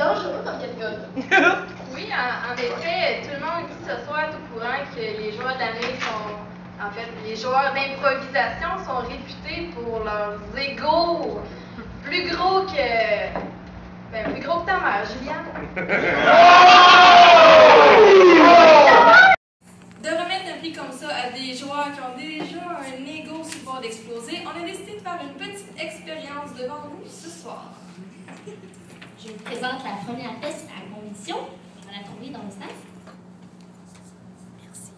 dangereux comme quel gars. Oui, en effet, tout le monde ici ce soir est au courant que les joueurs de l'année sont... En fait, les joueurs d'improvisation sont réputés pour leurs égos plus gros que... Ben, plus gros que ta mère, Juliane. De remettre un prix comme ça à des joueurs qui ont déjà un ego sur le bord d'exploser, on a décidé de faire une petite expérience devant vous ce soir. Je vous présente la première pièce à condition. On va la trouver dans le sac. Merci.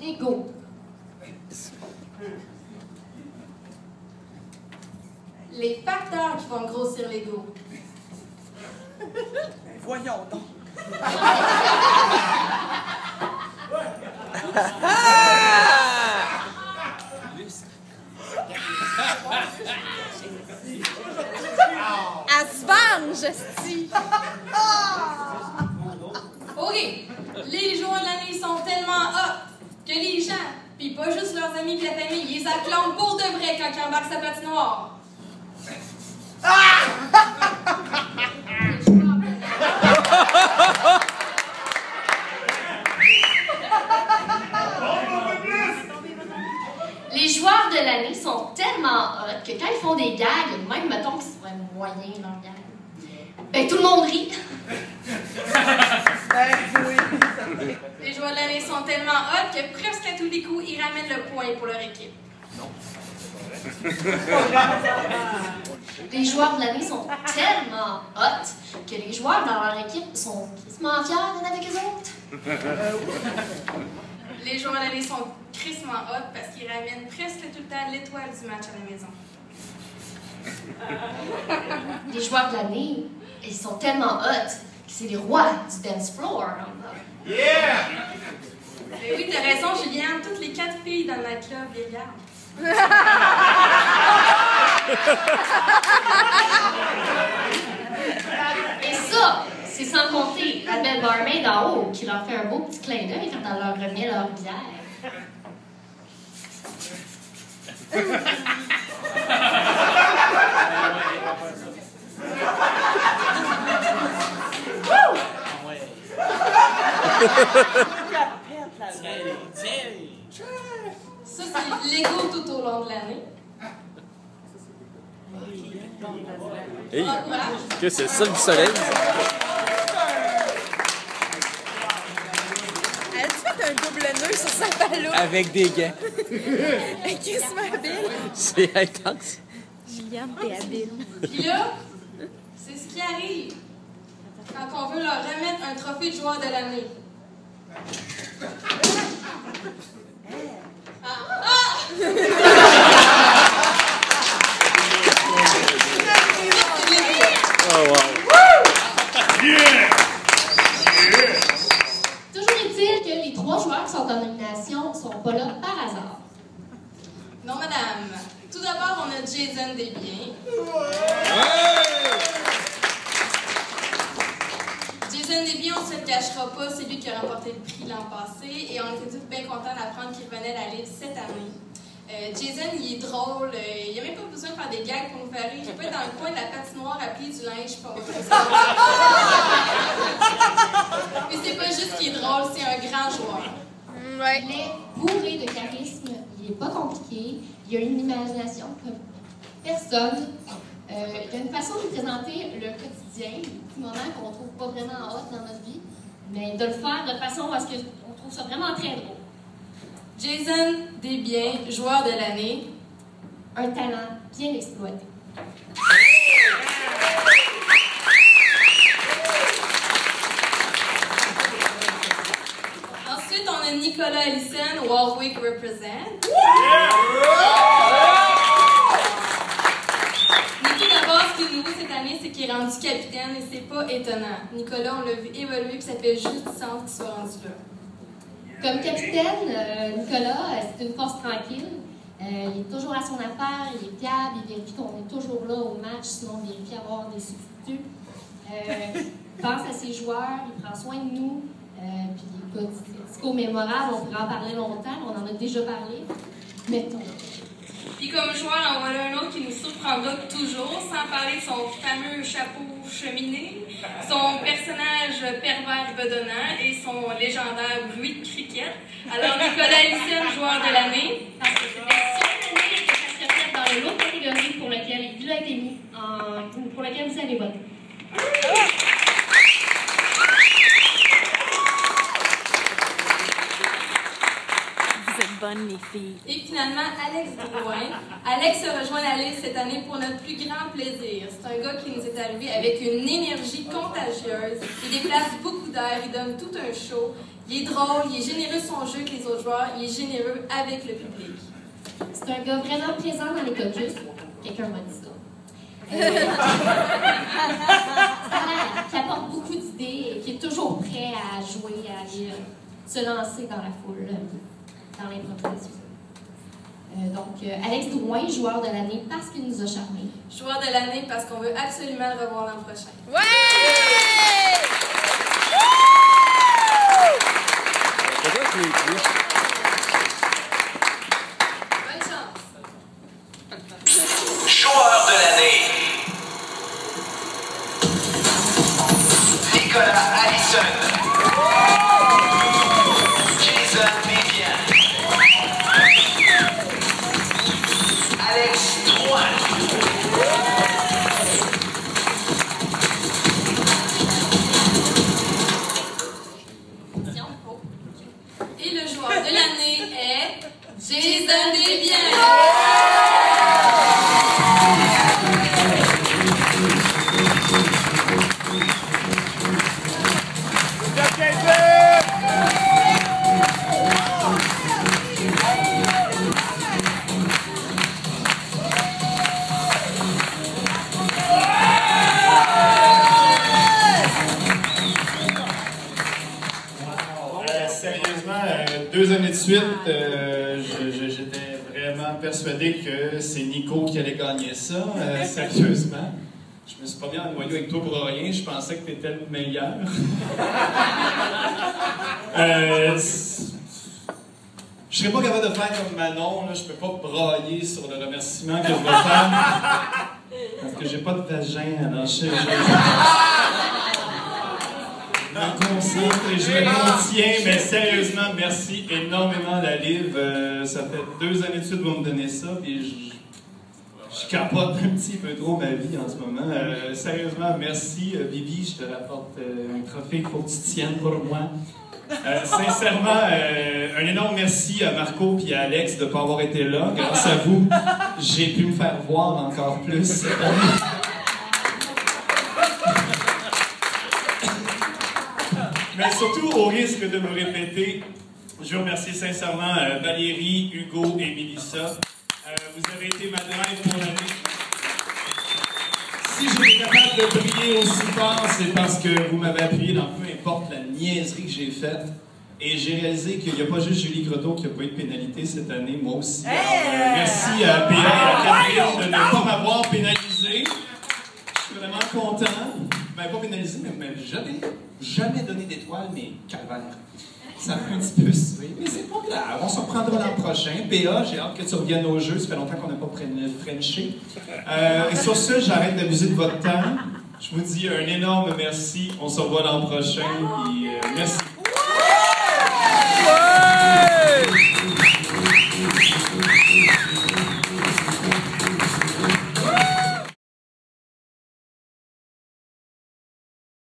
L'ego. Les facteurs qui vont grossir l'ego. Voyons donc. Elle se venge, esti. OK. Les joueurs de l'année sont tellement hot que les gens, puis pas juste leurs amis et la famille, ils les acclament pour de vrai quand ils embarquent sa patinoire. Les joueurs de l'année sont tellement hot que quand ils font des gags, même mettons qu'ils seraient moyens leur gag, ben tout le monde rit. Les joueurs de l'année sont tellement hot que presque à tous les coups, ils ramènent le point pour leur équipe. Les joueurs de l'année sont tellement hot que les joueurs dans leur équipe sont quasiment fiers d'être avec eux autres. Les joueurs de l'année sont crissement hot parce qu'ils ramènent presque tout le temps l'étoile du match à la maison. Les joueurs de l'année, ils sont tellement hot que c'est les rois du dance floor. Yeah! Mais oui, t'as raison, Juliane. Toutes les 4 filles dans le nightclub les regardent. Et ça, c'est sans compter la belle barmaid en haut qui leur fait un beau petit clin d'œil quand elle leur remet leur bière. Ça, c'est l'ego tout au long de l'année. Hey, que c'est ça du soleil? Elle a fait un double nœud sur sa ballon. Avec des gants. Qu'est-ce que habile? C'est intense. Juliane, t'es habile. Puis là, c'est ce qui arrive quand on veut leur remettre un trophée de joueur de l'année. Oh wow. Toujours est-il que les 3 joueurs qui sont en nomination ne sont pas là par hasard. Non, madame. Tout d'abord, on a Jason Desbiens. Jason Desbiens, on ne se le cachera pas, c'est lui qui a remporté le prix l'an passé et on était tous bien contents d'apprendre qu'il revenait à la livre cette année. Jason, il est drôle, il n'a même pas besoin de faire des gags pour nous faire rire. Il peut être dans le coin de la patinoire à plier du linge pour mais c'est pas juste qu'il est drôle, c'est un grand joueur. Ouais. Il est bourré de charisme, il n'est pas compliqué, il a une imagination comme personne. Il a une façon de présenter le quotidien, les petits moments qu'on ne trouve pas vraiment hot dans notre vie, mais de le faire de façon à ce qu'on trouve ça vraiment très drôle. Jason Desbiens, joueur de l'année. Un talent bien exploité. Ensuite, on a Nicolas Allison, Warwick Represent. Nico, d'abord, ce qui est nouveau cette année, c'est qu'il est rendu capitaine et c'est pas étonnant. Nicolas, on l'a vu évoluer puis ça fait juste du sens qu'il soit rendu là. Comme capitaine, Nicolas, c'est une force tranquille. Il est toujours à son affaire, il est fiable, il vérifie qu'on est toujours là au match, sinon il vérifie avoir des substituts. Il pense à ses joueurs, il prend soin de nous. Puis écoute, c'est discours mémorable, on pourrait en parler longtemps, on en a déjà parlé. Mettons. Puis comme joueur, en voilà un autre qui nous surprendra toujours, sans parler de son fameux chapeau cheminée, son personnage pervers bedonnant et son légendaire bruit de cricket. Alors, Nicolas Allison, joueur de l'année. Parce que c'est cette année que ça serait fait dans l'autre catégorie pour laquelle il a été mis, pour laquelle vous allez voter. Vous êtes bonnes, les filles. Et finalement, Alex Drouin. Alex se rejoint la liste cette année pour notre plus grand plaisir. C'est un gars qui nous est arrivé avec une énergie contagieuse. Il déplace beaucoup d'air, il donne tout un show. Il est drôle, il est généreux de son jeu avec les autres joueurs, il est généreux avec le public. C'est un gars vraiment présent dans les caucus. Quelqu'un m'a dit ça. Qui apporte beaucoup d'idées et qui est toujours prêt à jouer, à aller se lancer dans la foule, dans l'improvisation. Donc, Alex Drouin, joueur de l'année parce qu'il nous a charmés. Joueur de l'année parce qu'on veut absolument le revoir l'an prochain. Ouais! Pourquoi tu l'écris? Bonne chance! Joueur de l'année. Nicolas Allison. Jason Vivian. Alex Drouin. Et le joueur de l'année est Jason Vivian. Sérieusement, 2 années de suite, j'étais vraiment persuadé que c'est Nico qui allait gagner ça. Sérieusement, je me suis pas bien noyau avec toi pour rien. Je pensais que tu étais le meilleur. Je serais pas capable de faire comme Manon. Là. Je peux pas brailler sur le remerciement que je vais faire. Parce que j'ai pas de vagin. Alors je me concentre et je me contiens, mais sérieusement, merci énormément la Liv. Ça fait 2 années de suite que vous me donnez ça, puis je capote un petit peu trop ma vie en ce moment. Sérieusement, merci Bibi, je te rapporte un trophée qu'il faut que tu tiennes pour moi. Sincèrement, un énorme merci à Marco et à Alex de ne pas avoir été là. Grâce à vous, j'ai pu me faire voir encore plus cette année. Mais surtout, au risque de me répéter, je veux remercier sincèrement Valérie, Hugo et Mélissa. Vous avez été ma drive pour l'année. Si j'étais capable de briller aussi fort, c'est parce que vous m'avez appuyé dans peu importe la niaiserie que j'ai faite. Et j'ai réalisé qu'il n'y a pas juste Julie Croteau qui n'a pas eu de pénalité cette année, moi aussi. Alors, merci à Péa et à Catherine de ne pas m'avoir pénalisé. Je suis vraiment content. Ben, pas pénalisé, mais jamais donné d'étoiles, mais calvaire. Ça fait un petit peu suer, mais c'est pas grave. On se reprendra l'an prochain. Péa, j'ai hâte que tu reviennes au jeu. Ça fait longtemps qu'on n'a pas frenché. Et sur ce, j'arrête d'abuser de votre temps. Je vous dis un énorme merci. On se revoit l'an prochain. Et, merci.